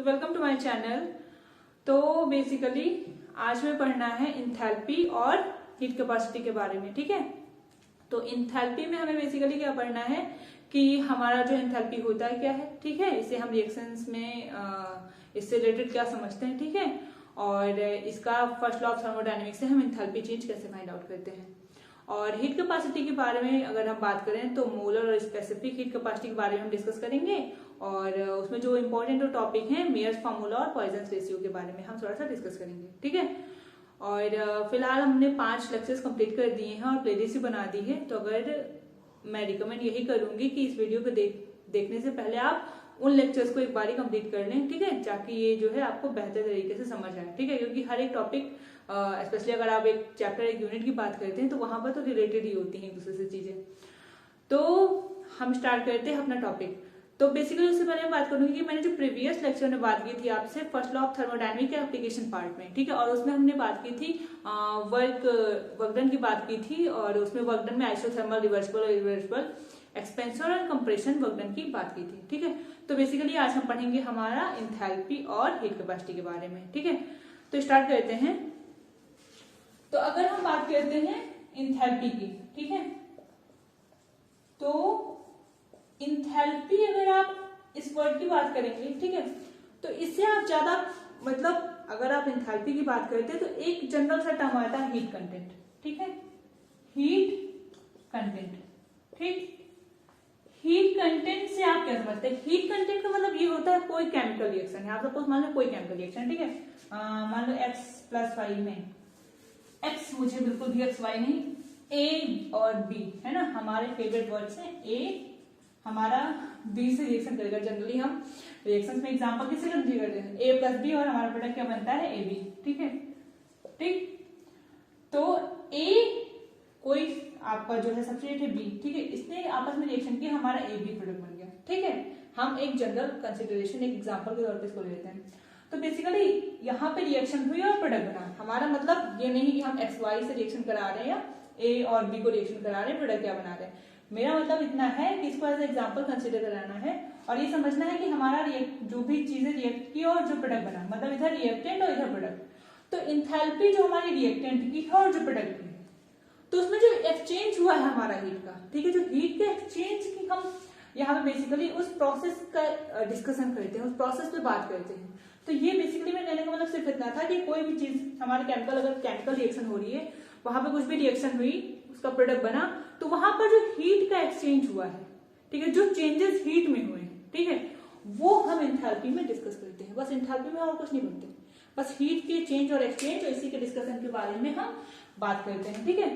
Welcome to my channel. तो basically आज में पढ़ना है इंथैल्पी और हीट कैपेसिटी के बारे में। ठीक है, तो इंथैल्पी में हमें बेसिकली क्या पढ़ना है कि हमारा जो इंथैल्पी होता है क्या है। ठीक है, इसे हम रिएक्शंस में इससे रिलेटेड क्या समझते हैं। ठीक है, और इसका फर्स्ट लॉ ऑफ थर्मोडायनेमिक्स से हम इंथैल्पी चेंज कैसे फाइंड आउट करते हैं। और हीट कैपेसिटी के बारे में अगर हम बात करें तो मोलर और स्पेसिफिक हीट कैपेसिटी के बारे में हम डिस्कस करेंगे, और उसमें जो इम्पोर्टेंट टॉपिक है मेयर्स फार्मूला और पॉइजन रेशियो के बारे में हम थोड़ा सा डिस्कस करेंगे। ठीक है, और फिलहाल हमने 5 लेक्चर्स कंप्लीट कर दिए हैं और प्लेलिस्ट भी बना दी है। तो अगर मैं रिकमेंड यही करूंगी कि इस वीडियो को देखने से पहले आप उन लेक्चर्स को एक बार ही कंप्लीट कर लें। ठीक है, ताकि ये जो है आपको बेहतर तरीके से समझ आए। ठीक है, क्योंकि हर एक टॉपिक स्पेशली अगर आप एक चैप्टर एक यूनिट की बात करते हैं तो वहां पर तो रिलेटेड ही होती हैं एक दूसरे से चीजें। तो हम स्टार्ट करते हैं अपना टॉपिक। तो बेसिकली उससे पहले मैं बात करूंगी कि मैंने जो प्रीवियस लेक्चर में बात की थी आपसे फर्स्ट लॉ ऑफ थर्मोडायनेमिक्स के एप्लीकेशन पार्ट में। ठीक है, और उसमें हमने बात की थी वर्क डन की बात की थी, और उसमें वर्क डन में आइसोथर्मल, रिवर्सिबल और इरिवर्सिबल, एक्सपेंशन और कंप्रेशन वर्क डन की बात की थी। ठीक है, तो बेसिकली आज हम पढ़ेंगे हमारा इंथैल्पी और हीट कैपेसिटी के बारे में। ठीक है, तो स्टार्ट करते हैं। तो अगर हम बात करते हैं इंथैल्पी की, ठीक है, तो इंथैल्पी अगर आप इस वर्ड की बात करेंगे, ठीक है, तो इससे आप ज्यादा मतलब अगर आप इंथैल्पी की बात करते हैं तो एक जनरल सा टर्म आता है हीट कंटेंट। ठीक है, हीट कंटेंट। ठीक, हीट कंटेंट से आप क्या समझते हैं? हीट कंटेंट का मतलब ये होता है कोई केमिकल रिएक्शन है। आप सपोज मान लो कोई केमिकल रिएक्शन, ठीक है, मान लो x+y में x मुझे बिल्कुल भी XY नहीं, A और B है ना, हमारे फेवरेट वर्ड्स हैं। A हमारा B से रिएक्शन करेगा। जनरली हम रिएक्शंस में एग्जांपल किससे कंसीडर करते हैं? A+B, और हमारा प्रोडक्ट क्या बनता है? AB। ठीक है, ठीक, तो A कोई आपका जो है सब्स्टिट्यूट है B, ठीक है, इसने आपस में रिएक्शन किया, हमारा AB प्रोडक्ट बन गया। ठीक है, हम एक जनरल कंसीडरेशन एक एग्जांपल के तौर पे इसको लेते हैं। तो बेसिकली यहाँ पे रिएक्शन हुई और प्रोडक्ट बना। हमारा मतलब ये नहीं कि हम XY से रिएक्शन करा रहे हैं या A और B को रिएक्शन करा रहे हैं, प्रोडक्ट क्या बना रहे हैं। मेरा मतलब इतना है कि इसको एज एग्जांपल कंसीडर कराना है और ये समझना है कि हमारा जो भी चीजें रिएक्ट की और जो प्रोडक्ट बना, मतलब इधर रिएक्टेंट और इधर प्रोडक्ट। तो इंथैल्पी जो हमारी रिएक्टेंट की है और जो प्रोडक्ट की है, तो उसमें जो एक्सचेंज हुआ है हमारा हीट का, ठीक है, जो हीट के एक्सचेंज की हम यहाँ पे बेसिकली उस प्रोसेस का डिस्कशन करते हैं, उस प्रोसेस पे बात करते हैं। तो ये बेसिकली मैं कहने का मतलब सिर्फ इतना था कि कोई भी चीज हमारे केमिकल, अगर केमिकल रिएक्शन हो रही है, वहां पे कुछ भी रिएक्शन हुई, उसका प्रोडक्ट बना, तो वहां पर जो हीट का एक्सचेंज हुआ है, ठीक है, जो चेंजेस हीट में हुए हैं, ठीक है, वो हम इंथैल्पी में डिस्कस करते हैं। बस इंथैल्पी में और कुछ नहीं बोलते, बस हीट के चेंज और एक्सचेंज और इसी के डिस्कशन के बारे में हम बात करते हैं। ठीक है,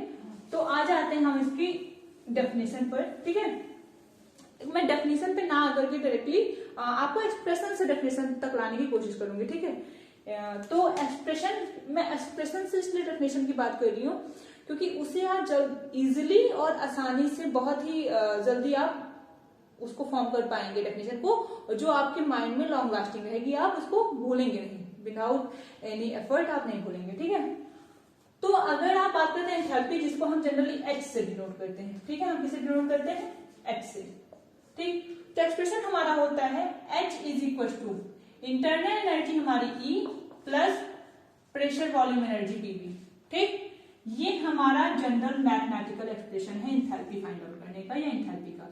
तो आ जाते हैं हम इसकी डेफिनेशन पर। ठीक है, मैं डेफिनेशन पे ना आकर के डायरेक्टली आपको एक्सप्रेशन से डेफिनेशन तक लाने की कोशिश करूंगी। ठीक है, तो मैं एक्सप्रेशन से इसलिए डेफिनेशन की बात कर रही हूँ क्योंकि उसे आप जब इजिली और आसानी से बहुत ही जल्दी आप उसको फॉर्म कर पाएंगे डेफिनेशन को, जो आपके माइंड में लॉन्ग लास्टिंग रहेगी, आप उसको भूलेंगे नहीं, विदाउट एनी एफर्ट आप नहीं भूलेंगे। ठीक है, तो अगर आप बात करते हैं एंथैल्पी, जिसको हम जनरली H से डिनोट करते हैं, ठीक है, हम किसे डिनोट करते हैं? H से। ठीक, तो एक्सप्रेशन हमारा होता है H is equal to internal energy हमारी E plus pressure volume energy PV। ठीक, ये हमारा जनरल मैथमेटिकल एक्सप्रेशन है एंथैल्पी फाइंड आउट करने का, या एंथैल्पी का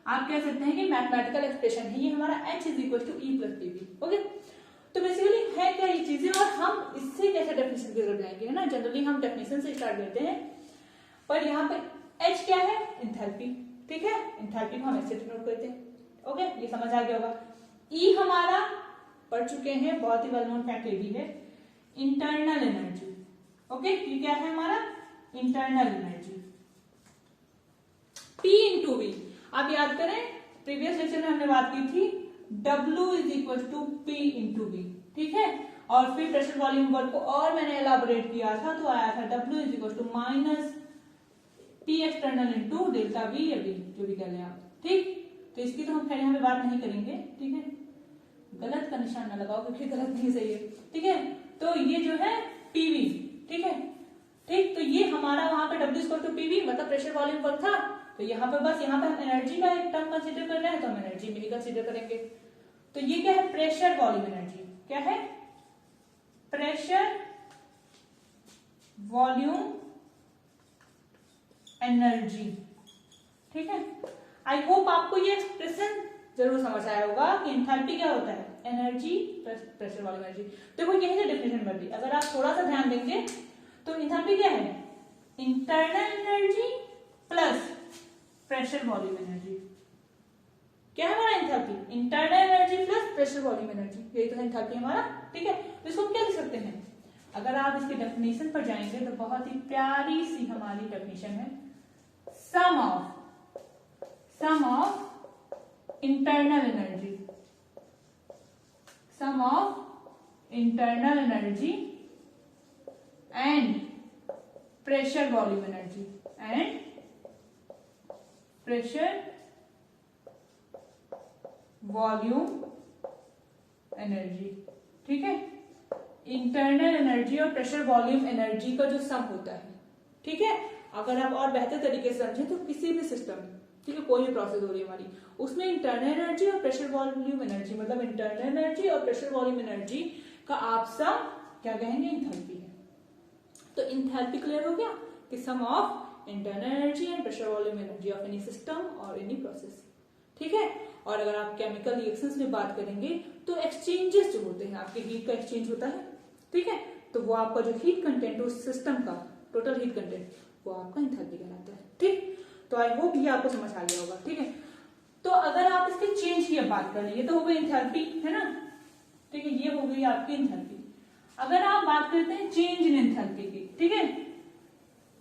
आप कह सकते हैं कि मैथमेटिकल एक्सप्रेशन है ये हमारा H is equal to E plus PV। Okay, तो बेसिकली है क्या ये चीजें, और हम इससे कैसे डेफिनेशन की तरफ जाएंगे, है ना। जनरली हम डेफिनेशन से स्टार्ट करते हैं, पर यहाँ पे H क्या है? एंथैल्पी। ठीक है, एंथैल्पी को हम ऐसे डिनोट करते हैं। ओके, ये समझ आ गया होगा। E हमारा पढ़ चुके हैं, बहुत ही वेल नोन फैक्ट ये भी है, इंटरनल एनर्जी। ओके, ये क्या है हमारा? Internal energy. P into V, आप याद करें प्रीवियस लेक्चर में हमने बात की थी W is equal to P into V। ठीक है, और फिर प्रेशर वॉल्यूम वर्क को और मैंने एलाबोरेट किया था, तो आया था W is equal to minus P external into delta V या V, जो भी कह लें आप। ठीक, तो इसकी तो हम खैर यहाँ पे बात नहीं करेंगे। ठीक है, गलत का निशान ना लगाओ क्योंकि गलत नहीं सही है। ठीक है, तो ये जो है PV। ठीक है, ठीक, तो ये हमारा वहां पे W इक्वल टू PV मतलब प्रेशर वॉल्यूम वर्क था, तो यहाँ पे बस यहाँ पे हम एनर्जी का एक टर्म कंसीडर कर रहे हैं, तो हम एनर्जी में ही कंसीडर करेंगे। तो ये क्या है? Pressure volume energy. क्या है? Pressure volume energy. ठीक है, आई होप आपको ये एक्सप्रेशन जरूर समझ आया होगा कि एंथैल्पी क्या होता है, energy plus pressure volume energy. देखो यही तो डेफिनेशन बन रही, अगर आप थोड़ा सा ध्यान देंगे तो एंथैल्पी क्या है, internal energy plus pressure volume energy. क्या है हमारा enthalpy, internal energy plus pressure volume energy, यही तो एंथैल्पी हमारा। ठीक है, तो इसको हम क्या लिख सकते हैं, अगर आप इसके डेफिनेशन पर जाएंगे तो बहुत ही प्यारी सी हमारी डेफिनेशन है, sum of internal energy, sum of internal energy and pressure volume energy, and pressure volume energy. ठीक है, इंटरनल एनर्जी और प्रेशर वॉल्यूम एनर्जी का जो सम होता है। ठीक है, अगर आप और बेहतर तरीके से समझें तो किसी भी सिस्टम, ठीक है, कोई भी प्रोसेस हो रही है हमारी, उसमें इंटरनल एनर्जी और प्रेशर वॉल्यूम एनर्जी, मतलब इंटरनल एनर्जी और प्रेशर वॉल्यूम एनर्जी का आप सम क्या कहेंगे, इंथैल्पी है। तो इंथैल्पी क्लियर हो गया कि sum of internal energy and pressure volume energy of any system और एनी प्रोसेस। ठीक है, और अगर आप केमिकल रिएक्शंस में बात करेंगे तो एक्सचेंजेस जो होते हैं, आपके हीट का एक्सचेंज होता है। ठीक है, तो वो आपका जो हीट कंटेंट उस सिस्टम का टोटल हीट कंटेंट, वो आपका एंथैल्पी कहलाता है। ठीक, तो आई होप ये आपको समझ आ गया होगा। ठीक है, तो अगर आप इसके चेंज की बात कर लिए तो हो गई एंथैल्पी, है ना। ठीक है, ये हो गई आपकी एंथैल्पी। अगर आप बात करते हैं चेंज इन एंथैल्पी की, ठीक है,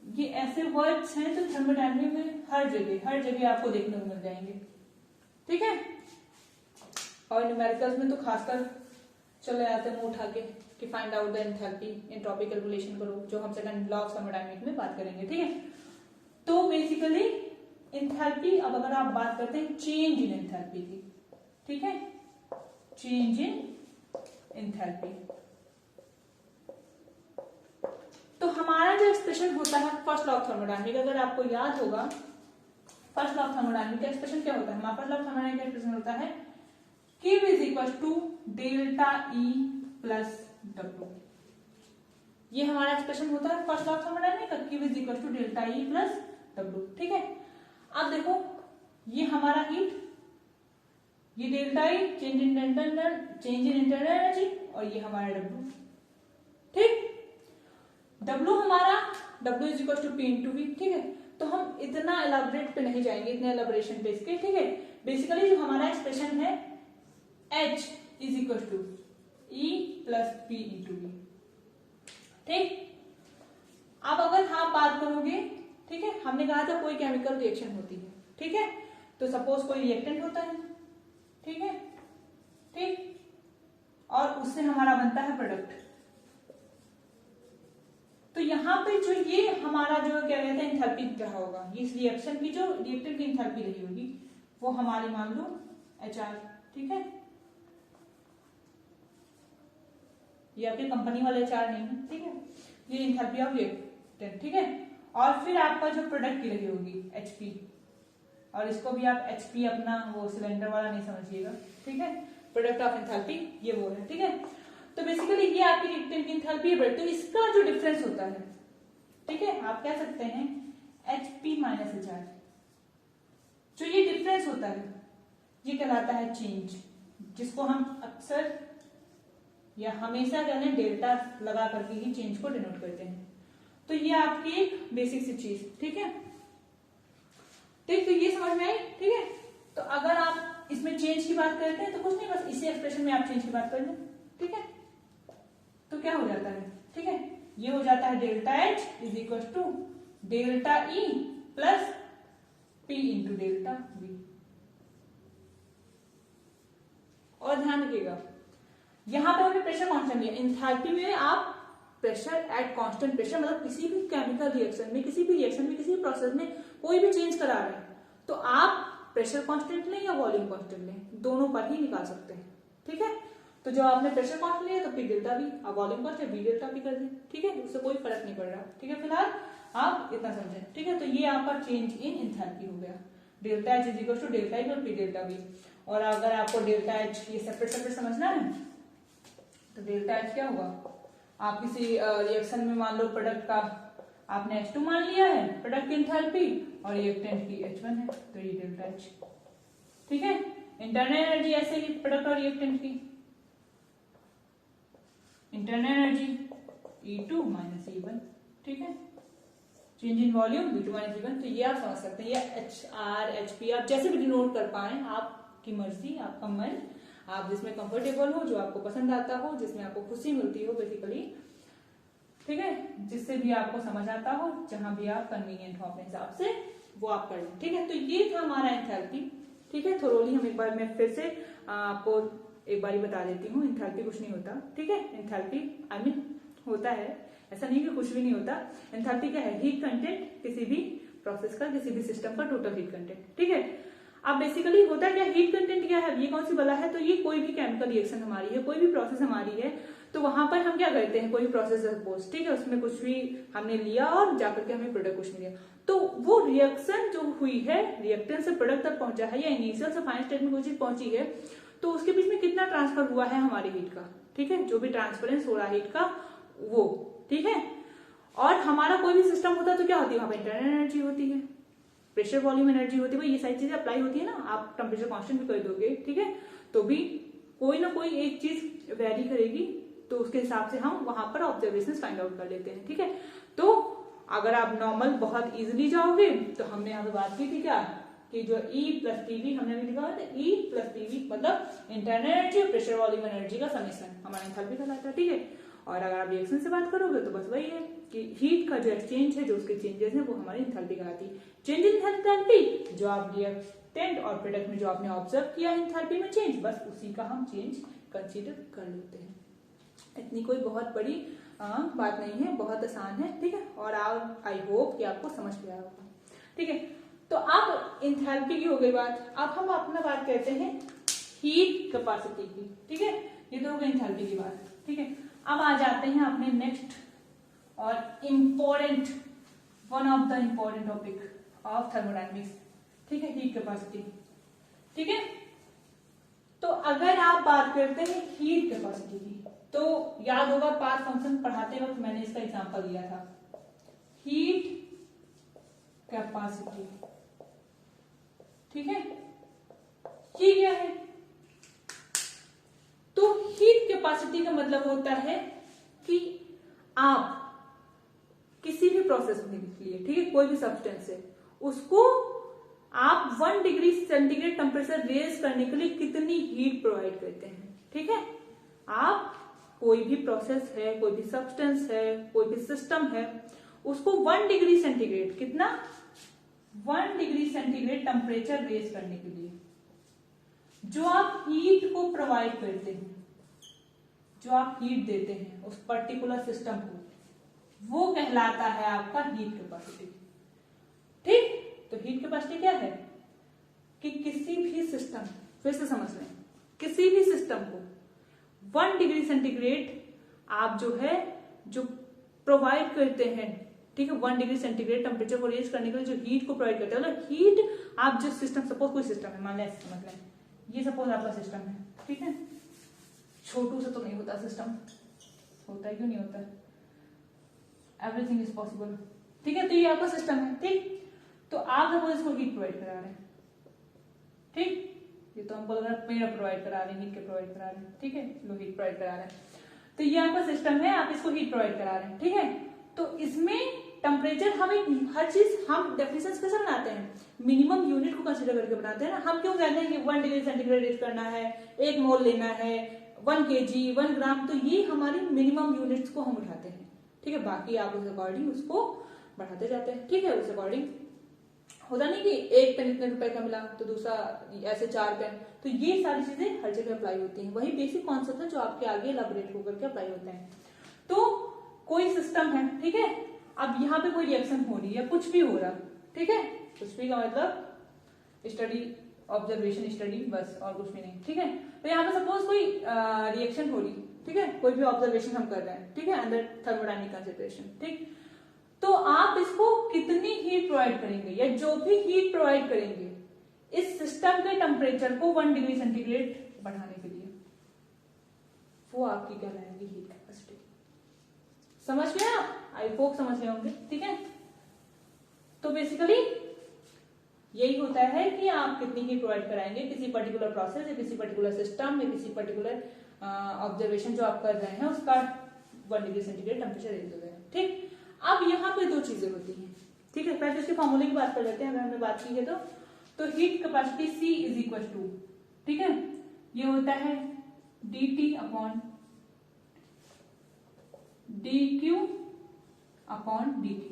ये ऐसे वर्ड्स हैं जो थर्मोडायनामिक में हर जगह आपको देखने को मिल जाएंगे। ठीक है, और न्यूमेरिकल्स में तो खासकर चले आते हैं मुंह उठा के कि find out the enthalpy, entropy calculation करो, जो हम सेकंड लॉ ऑफ थर्मोडायनामिक्स में बात करेंगे। ठीक है, तो बेसिकली एंथैल्पी, अब अगर आप बात करते हैं चेंज इन एंथैल्पी की, ठीक है, चेंज इन एंथैल्पी, तो हमारा जो एक्सप्रेशन होता है फर्स्ट लॉ ऑफ थर्मोडायनामिक्स, अगर आपको याद होगा फर्स्ट लॉ ऑफ थर्मोडायनामिक्स का एक्सप्रेशन क्या होता है, हमारा फर्स्ट लॉ ऑफ थर्मोडायनामिक्स का एक्सप्रेशन होता है Q is equal to delta E plus W। ये हमारा एक्सप्रेशन होता है फर्स्ट लॉ ऑफ थर्मोडायनामिक्स का, Q is equal to delta E plus W। ठीक है, अब देखो ये हमारा हीट, ये delta E change in internal energy, और ये हमारा W। ठीक, W हमारा W is equal to P into V। ठीक है, तो हम इतना एलाबोरेट पे नहीं जाएंगे, इतने एलाबोरेशन पे इसके। ठीक है, बेसिकली जो हमारा एक्सप्रेशन है H is equal to E plus P into V। ठीक, अब अगर आप बात करोगे, ठीक है, हमने कहा था कोई केमिकल रिएक्शन होती है। ठीक है, तो सपोज कोई रिएक्टेंट होता है, ठीक है, ठीक, और उससे हमारा बनता है प्रोडक्ट। तो यहाँ पे जो ये हमारा जो क्या कहते हैं एंथैल्पी रहा होगा, इस रिएक्शन की जो रिएक्टेंट की एंथैल्पी रही होगी वो हमारी मान लो HR। ठीक है, ये आपके कंपनी वाले HR नहीं है। ठीक है, ये एंथैल्पी ऑफ रिएक्टेंट। ठीक है, और फिर आपका जो प्रोडक्ट की रही होगी HP, और इसको भी आप HP अपना वो सिलेंडर वाला नहीं समझिएगा। ठीक है, प्रोडक्ट ऑफ एंथैल्पी ये वो है। ठीक है, तो बेसिकली ये आपकी रिएक्टेंट की एंथैल्पी है, तो इसका जो डिफरेंस होता है, ठीक है, आप कह सकते हैं HP माइनस HR, जो ये डिफरेंस होता है ये कहलाता है चेंज, जिसको हम अक्सर या हमेशा कहते हैं डेल्टा लगा करके ही चेंज को डिनोट करते हैं। तो ये आपकी एक बेसिक सी चीज। ठीक है, ठीक, तो ये समझ में आई। ठीक है, तो अगर आप इसमें चेंज की बात करते हैं तो कुछ नहीं, बस इसी एक्सप्रेशन में आप चेंज की बात कर लें। ठीक है, तो क्या हो जाता है, ठीक है, ये हो जाता है delta H is equal to delta E plus P into delta V। और ध्यान रखिएगा यहां पे हमने प्रेशर कांस्टेंट लिया, एंथैल्पी में आप प्रेशर एट कांस्टेंट प्रेशर, मतलब किसी भी केमिकल रिएक्शन में, किसी भी रिएक्शन में, किसी भी प्रोसेस में कोई भी चेंज करा रहे हैं तो आप प्रेशर कांस्टेंट लें या वॉल्यूम कांस्टेंट लें, दोनों पर ही निकाल सकते हैं। ठीक है, तो जब आपने प्रेशर कांस्टेंट लिया तो P डेल्टा V, आप volume constant V delta V कर दें। ठीक है, उससे कोई फर्क नहीं पड़ रहा। ठीक है, फिलहाल आप इतना समझें। ठीक है, तो ये आपका चेंज इन एंथैल्पी हो गया, delta H is equal to delta E और P डेल्टा V। और अगर आपको डेल्टा H ये सेपरेट समझना है तो डेल्टा एच क्या होगा, आप किसी रिएक्शन में मान लो प्रोडक्ट का आपने H2 मान लिया है, प्रोडक्ट की एंथैल्पी, और रिएक्टेंट की H1 है, तो ये डेल्टा एच। ठीक है, इंटरनल एनर्जी ऐसे ही प्रोडक्ट और रिएक्टेंट की, internal energy E2 minus E1। ठीक है, change in volume V2 minus E1। तो ये आप समझ सकते हैं, ये HR HP आप जैसे भी डिनोट कर पाए, आपकी मर्जी, आपका मन, आप जिसमें कंफर्टेबल हो, जो आपको पसंद आता हो, जिसमें आपको खुशी मिलती हो बेसिकली। ठीक है, जिससे भी आपको समझ आता हो, जहां भी आप कन्वीनियंट हो अपने हिसाब से वो आप कर लें। ठीक है, तो ये था हमारा एंथैल्पी। ठीक है, थोरोली हम एक बार मैं फिर से आपको एक बार बता देती हूँ, एंथैल्पी कुछ नहीं होता। ठीक है, एंथैल्पी आई मीन होता है, ऐसा नहीं कि कुछ भी नहीं होता। एंथैल्पी क्या है, हीट कंटेंट किसी भी प्रोसेस का, किसी भी सिस्टम का टोटल हीट कंटेंट। ठीक है, अब बेसिकली होता क्या, हीट कंटेंट क्या है, ये कौन सी बला है, तो ये कोई भी केमिकल रिएक्शन हमारी है, कोई भी प्रोसेस हमारी है, तो वहां पर हम क्या करते हैं, कोई प्रोसेस सपोज, ठीक है, उसमें कुछ भी हमने लिया और जाकर के हमें प्रोडक्ट कुछ मिला, तो वो रिएक्शन जो हुई है, रिएक्टेंट से प्रोडक्ट तक पहुंचा है, या इनिशियल से फाइनल स्टेट में कोई चीज पहुंची है, तो उसके बीच में कितना ट्रांसफर हुआ है हमारी हीट का। ठीक है, जो भी ट्रांसफरेंस हो रहा है हीट का वो। ठीक है, और हमारा कोई भी सिस्टम होता है तो क्या होती है, वहां पर इंटरनल एनर्जी होती है, प्रेशर वॉल्यूम एनर्जी होती है, भाई ये सारी चीजें अप्लाई होती है ना, आप टेम्परेचर कांस्टेंट भी कर दोगे, ठीक है, तो भी कोई ना कोई एक चीज वेरी करेगी, तो उसके हिसाब से हम वहां पर ऑब्जर्वेशन फाइंड आउट कर लेते हैं। ठीक है, तो अगर आप नॉर्मल बहुत इजीली जाओगे, तो हमने यहाँ पे बात की थी क्या, कि जो E प्लस टीवी हमने भी लिखा हुआ था, E प्लस टीवी मतलब इंटरनल एनर्जी और प्रेशर वॉल्यूम एनर्जी का समेशन हमारा एंथैल्पी कहलाता है। ठीक है, और अगर आप रिएक्शन से बात करोगे तो बस वही है कि हीट का जो एक्सचेंज है, जो उसके चेंजेस हैं, वो हमारी एंथैल्पी कहलाती है। चेंज इन एंथैल्पी, जो आप रिएक्टेंट और प्रोडक्ट में जो आपने ऑब्जर्व किया एंथैल्पी में चेंज, बस उसी का हम चेंज कंसीडर कर लेते हैं। इतनी कोई बहुत बड़ी बात नहीं है, बहुत आसान है। ठीक है, और आप आई होप कि आपको समझ में आया होगा। ठीक है, तो अब एंथैल्पी की हो गई बात, अब हम अपना बात कहते हैं हीट कैपेसिटी की। ठीक है, ये तो हो गई एंथैल्पी की बात। ठीक है, अब आ जाते हैं अपने नेक्स्ट और important, one of the important topic of thermodynamics. ठीक है, हीट कैपेसिटी। ठीक है, तो अगर आप बात करते हैं हीट कैपेसिटी की, तो याद होगा पाथ फंक्शन पढ़ाते वक्त मैंने इसका एग्जांपल दिया था, हीट कैपेसिटी। ठीक है, ये क्या है, तो हीट कैपेसिटी का मतलब होता है कि आप किसी भी प्रोसेस के लिए, ठीक है, कोई भी सब्सटेंस है, उसको आप 1 डिग्री सेंटीग्रेड टेम्परेचर रेज करने के लिए कितनी हीट प्रोवाइड करते हैं। ठीक है, आप कोई भी प्रोसेस है, कोई भी सब्सटेंस है, कोई भी सिस्टम है, उसको 1 डिग्री सेंटीग्रेड, कितना, 1 डिग्री सेंटीग्रेड टेम्परेचर रेज करने के लिए जो आप हीट को प्रोवाइड करते हैं, जो आप हीट देते हैं उस पर्टिकुलर सिस्टम को, वो कहलाता है आपका हीट कैपेसिटी। ठीक, तो हीट कैपेसिटी क्या है कि किसी भी सिस्टम, फिर से समझ लें, किसी भी सिस्टम को 1 डिग्री सेंटीग्रेड आप जो है, जो प्रोवाइड करते हैं, ठीक है, 1 डिग्री सेंटीग्रेड टेम्परेचर को रेज करने के लिए जो हीट को प्रोवाइड करते हैं, मतलब हीट आप जो सिस्टम, सपोज कोई सिस्टम है, मान लें ऐसे समझ लें, ये सपोज आपका सिस्टम है। ठीक है, छोटू से तो नहीं होता सिस्टम, होता है, क्यों नहीं होता, एवरीथिंग इज पॉसिबल। ठीक है, तो ये आपका सिस्टम है। ठीक, तो आप सपोज इसको हीट प्रोवाइड करा रहे हैं। ठीक, ये तो हमको लग रहा है पेड़ प्रोवाइड करा रहे हैं, हीट के प्रोवाइड करा रहे हैं। ठीक है, लो हीट प्रोवाइड करा रहे हैं, तो ये आपका सिस्टम है, आप इसको हीट प्रोवाइड करा रहे हैं। ठीक है, तो इसमें टेम्परेचर हमें हर चीज हम डेफिनेशन कैसे बनाते हैं, मिनिमम यूनिट को कंसीडर करके बनाते हैं ना। हम क्यों कहते हैं कि 1 डिग्री सेंटीग्रेड रेज करना है, 1 मोल लेना है, 1 kg, 1 ग्राम, तो ये हमारी मिनिमम यूनिट्स को हम उठाते हैं। ठीक है, बाकी आप उस अकॉर्डिंग उसको बढ़ाते जाते हैं। ठीक है, उस अकॉर्डिंग होता नहीं कि एक पेन इतने रुपए का मिला तो दूसरा ऐसे 4 पेन, तो ये सारी चीजें हर जगह अप्लाई होती हैं। वही बेसिक कॉन्सेप्ट है जो आपके आगे इलैबोरेट होकर के अप्लाई होते हैं। तो कोई सिस्टम है, ठीक है, अब यहाँ पे कोई रिएक्शन हो रही है, कुछ भी हो रहा, ठीक है, कुछ भी का मतलब स्टडी, ऑब्जर्वेशन स्टडी, बस और कुछ भी नहीं। ठीक है, तो यहाँ पे सपोज कोई रिएक्शन हो रही, ठीक है, कोई भी ऑब्जर्वेशन हम कर रहे हैं, ठीक है, अंडर थर्मोडायनेमिक कंसिडरेशन। ठीक, तो आप इसको कितनी हीट प्रोवाइड करेंगे, या जो भी हीट प्रोवाइड करेंगे इस सिस्टम के टेम्परेचर को 1 डिग्री सेंटीग्रेड बढ़ाने के लिए, वो आपकी कहलाएगी हीट कैपेसिटी। समझ गए आप? आई होप समझ गए होंगे। ठीक है, तो बेसिकली यही होता है कि आप कितनी हीट प्रोवाइड कराएंगे किसी पर्टिकुलर प्रोसेस या किसी पर्टिकुलर सिस्टम या किसी पर्टिकुलर ऑब्जर्वेशन जो आप कर रहे हैं उसका 1 डिग्री सेंटीग्रेड टेम्परेचर रेंज हो जाएगा। ठीक, अब यहाँ पे दो चीजें होती हैं। ठीक है, पहले इसके फॉर्मूले की बात कर लेते हैं। अगर हमने बात की है तो heat capacity C is equal to, ठीक है, ये होता है dt upon dq upon dt।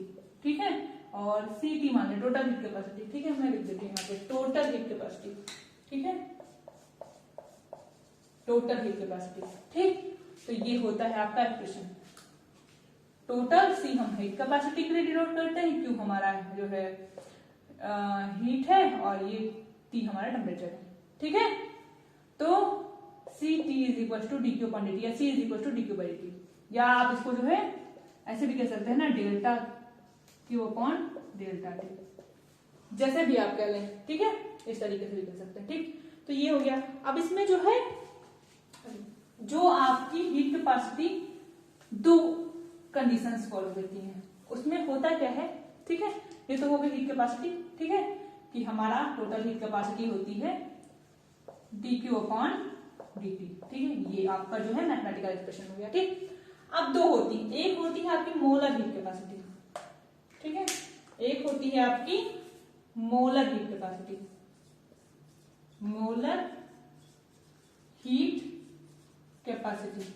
ठीक है, और CT मान लें टोटल हीट कैपेसिटी। ठीक है, मैं लिख देती हूँ यहाँ पे टोटल हीट कैपेसिटी। ठीक है, टोटल हीट कैपेसिटी। ठीक, तो ये होता है आपका एक्सप्रेशन। टोटल C हम हीट कैपेसिटी के लिए डिनोट करते हैं, Q हमारा जो है हीट है और ये T हमारा टेम्परेचर है। ठीक है, तो CT is equal to DQ upon dt या C is equal to DQ by dt, या आप इसको जो है ऐसे भी कह सकते हैं ना, delta Q upon delta T, जैसे भी आप कह लें। ठीक है, इस तरीके से भी कह सकते हैं। ठीक, तो ये हो गया। अब इसमें जो है जो आपकी हीट कैपेसिटी दो कंडीशंस फॉलो करती हैं, उसमें होता क्या है। ठीक है, ये तो हो गई हीट कैपेसिटी। ठीक है, कि हमारा टोटल हीट कैपेसिटी होती है dq अपॉन dt। ठीक है, ये आपका जो है मैथमेटिकल एक्सप्रेशन हो गया। ठीक, अब दो होती है, एक होती है आपकी मोलर हीट कैपेसिटी। ठीक है, एक होती है आपकी molar heat capacity, molar heat capacity,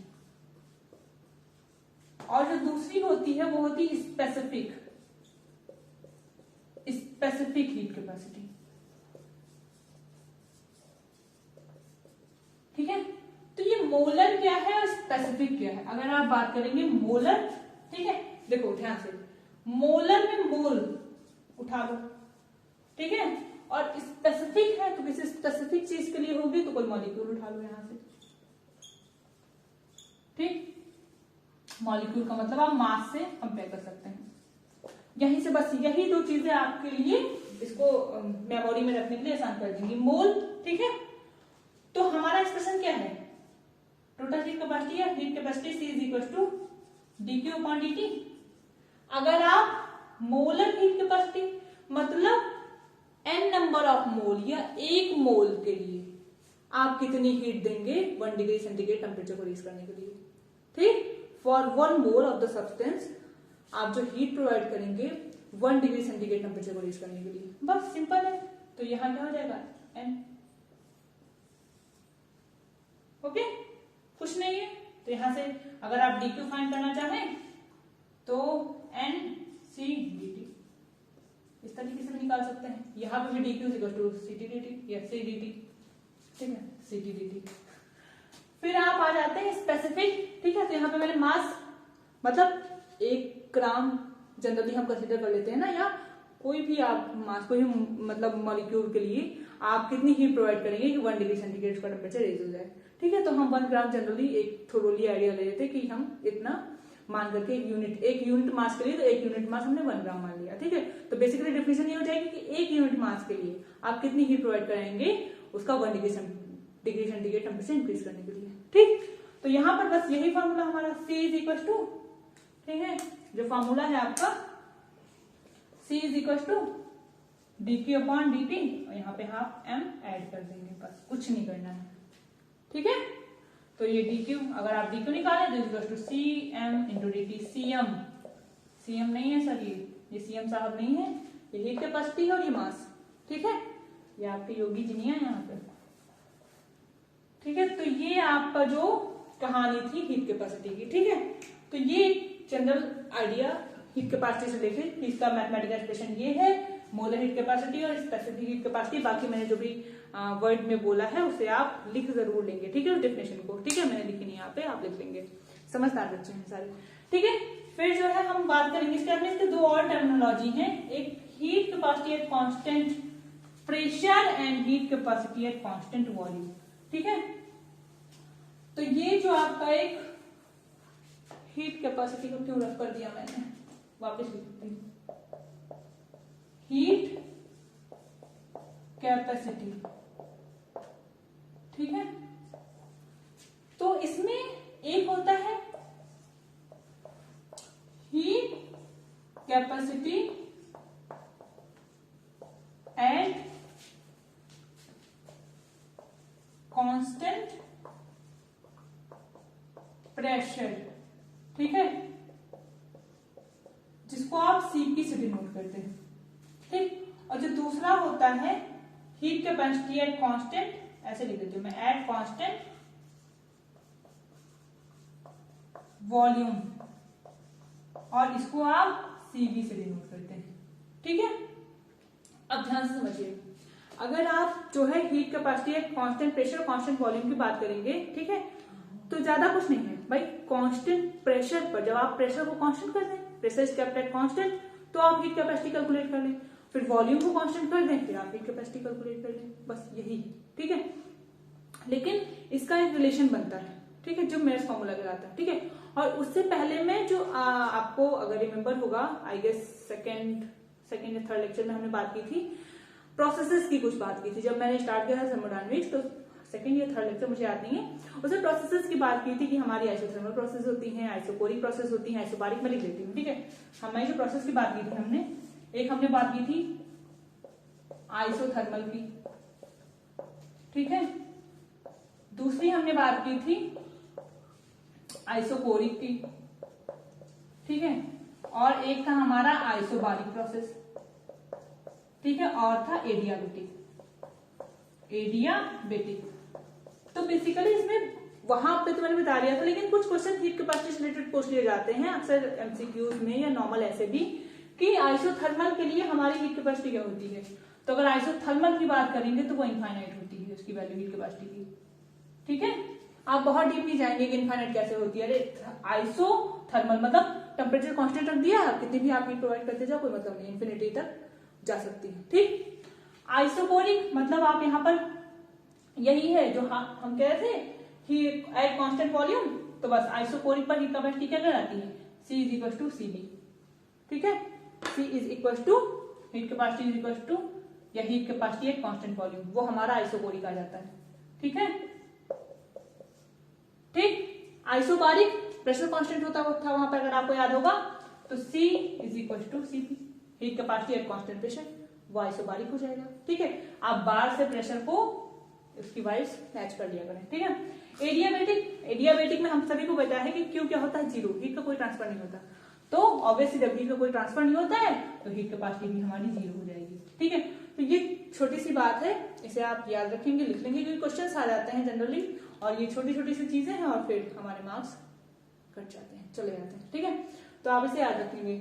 और जो दूसरी होती है वो होती है स्पेसिफिक हीट कैपेसिटी। ठीक है, तो ये मोलर क्या है और स्पेसिफिक क्या है। अगर आप बात करेंगे मोलर, ठीक है, देखो ध्यान से, मोलर में मोल उठा लो। ठीक है, और स्पेसिफिक है तो किसी स्पेसिफिक चीज के लिए होगी तो कोई मॉलिक्यूल उठा लो यहां से। ठीक, मॉलिक्यूल का मतलब आप मास से कंपेयर कर सकते हैं। यहीं से बस यही दो चीजें आपके लिए इसको मेमोरी में रखने के लिए आसान कर देंगी। मोल, ठीक है, तो हमारा एक्सप्रेशन क्या है, टोटल हीट कैपेसिटी या heat capacity C is equal to dq upon dt। अगर आप मोलर हीट कैपेसिटी मतलब n नंबर ऑफ मोल या एक मोल के लिए आप कितनी हीट देंगे 1 डिग्री सेंटीग्रेड टेम्परेचर को रीच करने के लिए। ठीक, for 1 mole of the substance आप जो हीट प्रोवाइड करेंगे 1 डिग्री सेंटीग्रेड टेम्परेचर को रीच करने के लिए, बस सिंपल है। तो यहां क्या हो जाएगा n। ओके, कुछ नहीं है। तो यहां से अगर आप dq फाइंड करना चाहें तो n c dt इस तरीके से भी निकाल सकते हैं। यहां पे भी dq equal to ct dt या c dt। ठीक है, ct dt। फिर आप आ जाते हैं स्पेसिफिक। ठीक है, तो यहाँ पे मैंने मास मतलब 1 ग्राम जनरली हम कंसीडर कर लेते हैं ना, या कोई भी आप मास, कोई मतलब मॉलिक्यूल के लिए आप कितनी हीट प्रोवाइड करेंगे कि 1 डिग्री सेंटीग्रेड का टेम्परेचर रेज हो जाए। ठीक है, तो हम 1 ग्राम जनरली एक थोरोली आइडिया ले लेते कि हम इतना मान करके एक यूनिट मास के लिए, तो 1 यूनिट मास हमने 1 ग्राम मान लिया। ठीक है, तो बेसिकली डेफिनेशन ये हो जाएगी कि 1 यूनिट मास के लिए आप कितनी हीट प्रोवाइड कराएंगे उसका 1 डिग्री सेंटीग्रेड टेम्परेचर इंक्रीज करने के लिए। ठीक, तो यहाँ पर बस यही फॉर्मूला हमारा C इज इक्वल टू, ठीक है, जो फॉर्मूला है आपका C is equal to dq upon dt, और यहाँ पे आप m ऐड कर देंगे, बस कुछ नहीं करना है। ठीक है, तो ये dq, अगर आप dq निकालें तो equal to cm into dt। cm नहीं है सर, ये cm साहब नहीं है, ये हीट कैपेसिटी है और ये मास। ठीक है, ये आपके योगी जी नहीं है यहाँ पे। ठीक है, तो ये आपका जो कहानी थी हीट कैपेसिटी की। ठीक है, तो ये जनरल आइडिया हीट कैपेसिटी से देखे, इसका मैथमेटिकल एक्सप्रेशन ये है, मोलर हीट कैपेसिटी और स्पेसिफिक हीट कैपेसिटी। बाकी मैंने जो भी वर्ड में बोला है उसे आप लिख जरूर लेंगे। ठीक है, उस डेफिनेशन को। ठीक है, मैंने लिखी नहीं यहाँ पे, आप लिख लेंगे, समझदार बच्चे हैं सारे। ठीक है, फिर जो है हम बात करेंगे इसके दो और टर्मिनोलॉजी है, एक heat capacity at constant pressure and heat capacity at constant volume. ठीक है, तो ये जो आपका एक हीट कैपेसिटी को क्यों रख कर दिया मैंने, वापस लिख देती हूं, हीट कैपेसिटी। ठीक है, तो इसमें एक कैपेसिटी एट कांस्टेंट प्रेशर, ठीक है, जिसको आप सीपी से डिनोट करते हैं, ठीक। और जो दूसरा होता है हीट कैपेसिटी एट कांस्टेंट, ऐसे लिख देती हूं मैं, एट कांस्टेंट वॉल्यूम, और इसको आप सीबी से डिनोट करते हैं, ठीक है। अब ध्यान से समझिए, अगर आप जो है heat capacity at constant pressure constant volume की बात करेंगे, ठीक है, तो ज्यादा कुछ नहीं है भाई। कांस्टेंट प्रेशर पर जब आप प्रेशर को कांस्टेंट कर दें, pressure is kept at constant, तो आप हीट कैपेसिटी कैलकुलेट कर लें, फिर वॉल्यूम को कांस्टेंट कर दें, फिर आप हीट कैपेसिटी कैलकुलेट कर लें, बस यही, ठीक है। लेकिन इसका एक रिलेशन बनता है, ठीक है, जो मेयर्स फॉर्मूला कहलाता है, ठीक है। और उससे पहले में जो आपको अगर रिमेम्बर होगा, आई गेस सेकेंड या थर्ड लेक्चर में हमने बात की थी, प्रोसेसेस की कुछ बात की थी जब मैंने स्टार्ट किया था थर्मोडायनेमिक्स, तो सेकेंड या थर्ड लेक्चर मुझे याद नहीं है, उसमें प्रोसेसेस की बात की थी कि हमारी आइसोथर्मल प्रोसेस होती है, आइसोकोरिक प्रोसेस होती है, आइसोबारिक में लिख देती हूँ, ठीक है। हमारी जो प्रोसेस की बात की थी हमने, एक हमने बात की थी आइसोथर्मल की, ठीक है, दूसरी हमने बात की थी आइसोकोरिक की, ठीक है, और एक था हमारा आइसोबारिक प्रोसेस, ठीक है, और था एडियाबेटिक। तो बेसिकली इसमें वहां पे तो मैंने बता दिया था, लेकिन कुछ क्वेश्चन हीट कैपेसिटी से रिलेटेड पूछ लिए जाते हैं अक्सर एमसीक्यूज में या नॉर्मल ऐसे भी, कि आइसोथर्मल के लिए हमारी हीट कैपेसिटी क्या होती है। तो अगर आइसोथर्मल की बात करेंगे तो वो इनफाइनाइट होती है उसकी वैल्यू हीट कैपेसिटी की, ठीक है। आप बहुत डीपली जाएंगे कि इनफाइनाइट कैसे होती है। अरे आइसोथर्मल मतलब टेम्परेचर कांस्टेंट रख दिया, कितनी भी आप हीट प्रोवाइड करते जाओ, कोई मतलब नहीं, इन्फिनिटी तक जा सकती है, ठीक। आइसोकोरिक मतलब आप यहाँ पर यही है जो हम कह रहे थे हीट एट कांस्टेंट वॉल्यूम, तो बस आइसोकोरिक पर हीट कैपेसिटी क्या कहलाती है, C is equal to CB, ठीक है। C is equal to heat capacity is equal to या heat capacity at constant volume, वो हमारा आइसोकोरिक आ जाता है, ठीक है, ठीक। आइसोबारिक प्रेशर कांस्टेंट होता था वहां पर, अगर आपको याद होगा, तो C is equal to CP, heat capacity at constant pressure, वो आइसोबारिक हो जाएगा, ठीक है। आप बार से प्रेशर को उसकी वाइज मैच कर लिया करें, ठीक है। एडियाबेटिक में हम सभी को पता है कि क्यू क्या होता है, जीरो, हीट का कोई ट्रांसफर नहीं होता, तो ऑब्वियसली जब हीट का कोई ट्रांसफर नहीं होता है तो हीट कैपेसिटी भी हमारी जीरो हो जाएगी, ठीक है। तो ये छोटी सी बात है, इसे आप याद रखेंगे, लिख लेंगे, क्योंकि क्वेश्चन आ जाते हैं जनरली, और ये छोटी छोटी सी चीजें हैं और फिर हमारे मार्क्स कट जाते हैं, चले जाते हैं, ठीक है। तो आप इसे याद रखेंगे।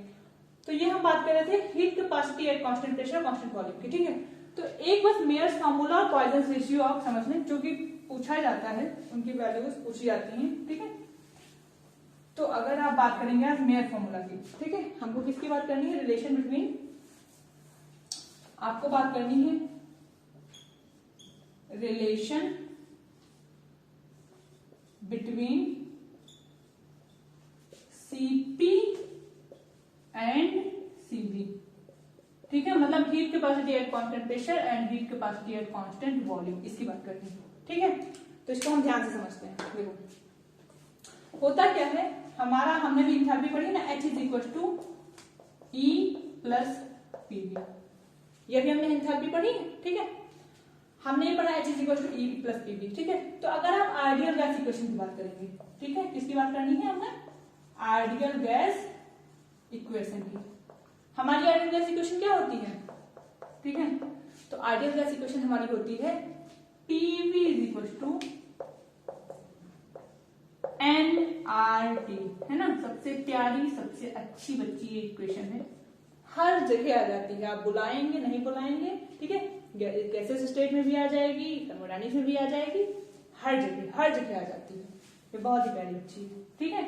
तो ये हम बात कर रहे थे heat capacity at constant pressure constant volume की, ठीक है। तो एक बस मेयर्स फार्मूला और पॉइजन रेशियो आप समझ लें, जो कि पूछा जाता है, उनकी वैल्यूज पूछी जाती हैं, ठीक है। तो अगर आप बात करेंगे आज मेयर फार्मूला की, ठीक है, हमको किसकी बात करनी है, रिलेशन बिटवीन, आपको बात करनी है relation between CP and CB, ठीक है, मतलब heat capacity at constant pressure and heat capacity at constant volume, इसकी बात करनी है, ठीक है। तो इसको हम ध्यान से समझते हैं। देखो होता क्या है हमारा, हमने भी एंथैल्पी पढ़ी ना, H is equal to E plus PV, ये भी हमने एंथैल्पी पढ़ी है, ठीक है। हमने ये पढ़ा H is equal to E plus PV, ठीक है। तो अगर आप आइडियल गैस इक्वेशन की बात करेंगे, ठीक है, किसकी बात करनी है हमने, आइडियल गैस इक्वेशन की। हमारी आइडियल गैस इक्वेशन क्या होती है, ठीक है। तो आइडियल गैस इक्वेशन हमारी होती है PV is equal to nRT, है ना, सबसे प्यारी सबसे अच्छी बच्ची ये इक्वेशन है, हर जगह आ जाती है, आप बुलाएंगे नहीं बुलाएंगे, ठीक है, गैसेस स्टेट में भी आ जाएगी, थर्मोडायनेमिक्स में भी आ जाएगी, हर जगह आ जाती है, ये बहुत ही प्यारी बच्ची है, ठीक है।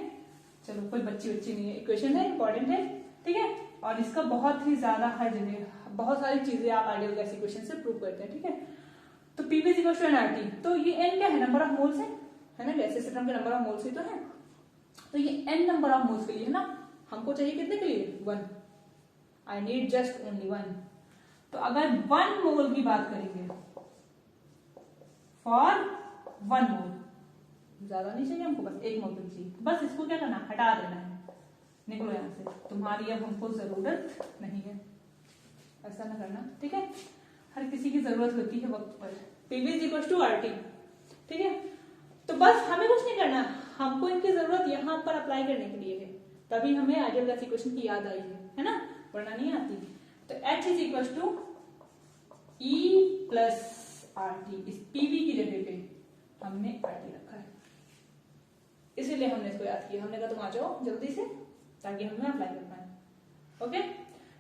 चलो कोई बच्ची नहीं है, इक्वेशन है, इंपॉर्टेंट है, ठीक है, और इसका बहुत ही ज्यादा हर जगह बहुत सारी चीजें आप आइडियल गैस इक्वेशन से प्रूव करते हैं, ठीक है। तो PV is equal to nRT, तो ये n क्या है, नंबर ऑफ मोल्स है ना, गैसेस सिस्टम के नंबर ऑफ मोल्स ही तो है, तो ये n नंबर ऑफ मोल्स के लिए है ना, हमको चाहिए कितने के लिए, 1, आई नीड जस्ट ओनली 1। तो अगर 1 मोल की बात करेंगे, फॉर 1 मोल, ज्यादा नहीं चाहिए हमको, बस 1 मोल चाहिए, बस इसको क्या करना, हटा देना है, निकलो यहाँ से, तुम्हारी अब हमको जरूरत नहीं है। ऐसा ना करना, ठीक है। हर किसी की जरूरत होती है वक्त पर। PV is equal to RT, ठीक है। तो बस हमें कुछ नहीं करना, हमको इनकी जरूरत यहाँ पर अप्लाई करने के लिए है, तभी हमें आइडियल गैस इक्वेशन की याद आई है ना, वरना नहीं आती। तो H is equal to E plus RT, इस PV की जगह पे हमने RT रखा है, इसीलिए हमने इसको याद किया। हमने कहा तुम आ जाओ जल्दी से ताकि हमें अप्लाई कर पाए। ओके,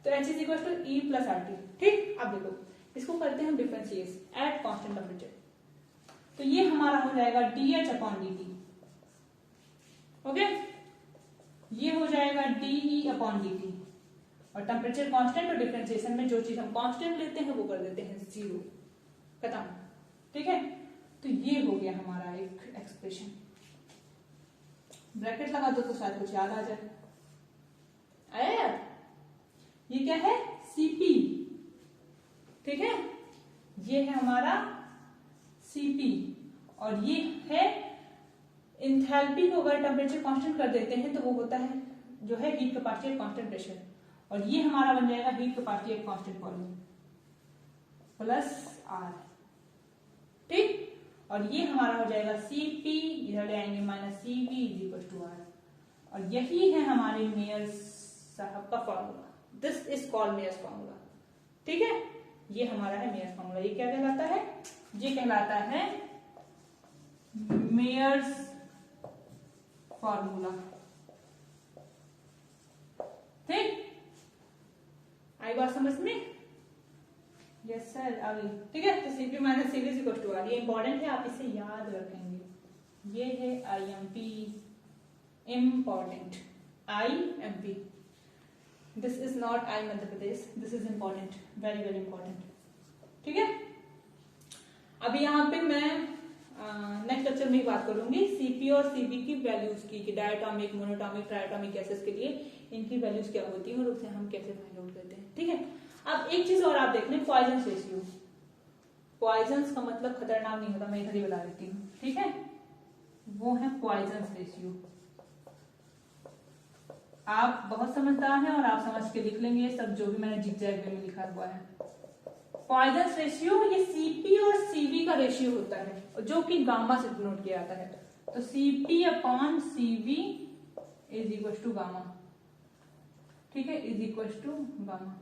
तो H is equal to E plus RT, ठीक। अब देखो इसको करते हैं डिफरेंशिएट एट कांस्टेंट टेम्परेचर, तो ये हमारा हो जाएगा DH अपॉन DT। ओके, ये हो जाएगा DE अपॉन DT, और टेम्परेचर कांस्टेंट और डिफरेंशिएशन में जो चीज हम कांस्टेंट लेते हैं वो कर देते हैं 0, खत्म, ठीक है। तो ये हो गया हमारा एक एक्सप्रेशन। ब्रैकेट लगा दो तो शायद कुछ याद आ जाए। आया याद? ये क्या है? Cp, ठीक है। ये है हमारा Cp, और ये है इंथैल्पी को अगर टेम्परेचर कांस्टेंट कर देते हैं तो वो होता है जो है heat capacity at constant pressure, और ये हमारा बन जाएगा heat capacity at constant volume plus R, ठीक। और ये हमारा हो जाएगा Cp, इधर ले आएंगे minus Cv is equal to R, और यही है हमारे मेयर्स साहब का formula. This is called Mayer's formula, ठीक है। ये हमारा है मेयर्स फॉर्मूला। ये क्या कहलाता है? ये कहलाता है मेयर्स फॉर्मूला, ठीक। आई बात समझ में? यस सर, आ गई, ठीक है। तो Cp minus Cv is equal to R, ये इंपॉर्टेंट है, आप इसे याद रखेंगे। ये है IMP, important IMP। This is not I Madhya Pradesh, this is important, very very important, ठीक है। अभी यहाँ पे मैं नेक्स्ट लेक्चर में ही बात करूंगी Cp और Cv की वैल्यूज की, डायटोमिक, मोनोटोमिक, ट्राइटोमिक गैसेस के लिए इनकी वैल्यूज क्या होती है और उसे हम कैसे फाइंड आउट करते हैं, ठीक है। अब एक चीज और आप देख लें, पॉइजन रेशियो। पॉइजन का मतलब खतरनाक नहीं होता, मैं इधर ही बता देती हूँ, ठीक है। वो है पॉइजन रेशियो। आप बहुत समझदार हैं और आप समझ के लिख लेंगे सब जो भी मैंने जिगजैग वे में लिखा हुआ है। पॉइजन रेशियो ये Cp और Cv का रेशियो होता है जो कि गामा से डिनोट किया जाता है। तो Cp upon Cv is equal to gamma, ठीक है, इज इक्वल टू गामा,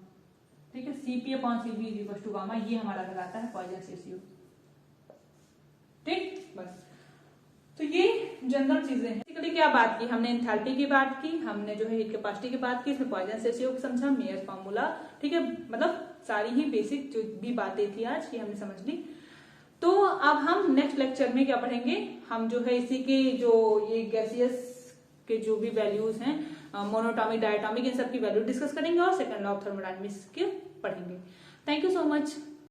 ठीक है। Cp upon Cv is equal to gamma, ये हमारा कहलाता है पॉइजन रेशियो, ठीक। बस, तो ये जनरल चीजें हैं। बेसिकली क्या बात की हमने? एंथैल्पी की बात की, हमने जो है हीट कैपेसिटी की बात की, इसमें पॉइजन रेशियो को समझा, मेयर्स फार्मूला, ठीक है। मतलब सारी ही बेसिक जो भी बातें थी आज की हमने समझ ली। तो अब हम नेक्स्ट लेक्चर में क्या पढ़ेंगे? हम जो है इसी के जो ये गैसियस के जो भी वैल्यूज हैं, मोनोटॉमिक, डायटोमिक, इन सब की वैल्यू डिस्कस करेंगे और सेकंड लॉ ऑफ थर्मोडायनामिक्स के पढ़ेंगे। Thank you so much.